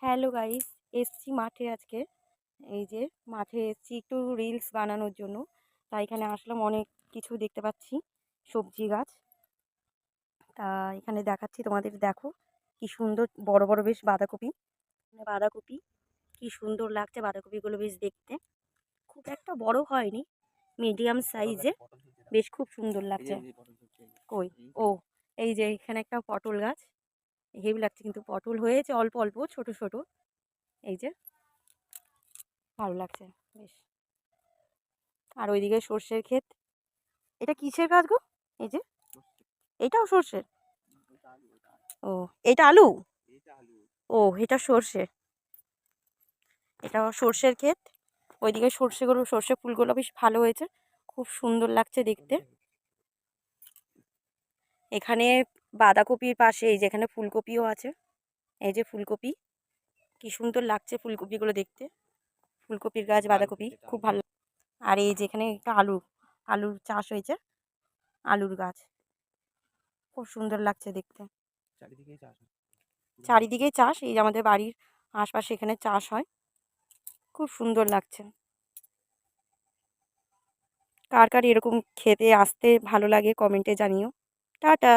Hello guys, এসছি মাঠে আজকে। এই যে মাঠে এসছি একটু রিলস বানানোর জন্য। তাই এখানে আসলাম, অনেক কিছু দেখতে পাচ্ছি, সবজি গাছ। তা এখানে দেখাচ্ছি তোমাদের, দেখো কি সুন্দর বড় বড় বেশ বাঁধাকপি। বাঁধাকপি কি সুন্দর লাগছে, বাঁধাকপিগুলো বেশ দেখতে। খুব একটা বড় হয়নি, মিডিয়াম সাইজে, বেশ খুব সুন্দর লাগছে। কই ও, এই যে এখানে একটা পটল গাছ, হেভি লাগছে, কিন্তু পটল হয়েছে অল্প অল্প ছোট ছোট। এই যে ভালো লাগছে বেশ। আর ওইদিকে সর্ষের ক্ষেত। এটা কিসের গাছ গো? এই যে এটাও সর্ষের? ও, এটা আলু? ও, এটা সর্ষে। এটা সর্ষের ক্ষেত। ওইদিকে সর্ষেগুলো, সর্ষে ফুলগুলো বেশ ভালো হয়েছে, খুব সুন্দর লাগছে দেখতে। এখানে বাঁধাকপির পাশে এই যেখানে ফুলকপিও আছে, এই যে ফুলকপি, কি সুন্দর লাগছে ফুলকপিগুলো দেখতে। ফুলকপির গাছ, বাঁধাকপি খুব ভালো। আর এই যেখানে একটা আলুর চাষ হয়েছে, আলুর গাছ খুব সুন্দর লাগছে দেখতে। চারিদিকেই চাষ, এই যে আমাদের বাড়ির আশপাশে এখানে চাষ হয়, খুব সুন্দর লাগছে। কার কার এরকম খেতে আসতে ভালো লাগে কমেন্টে জানিও। টাটা।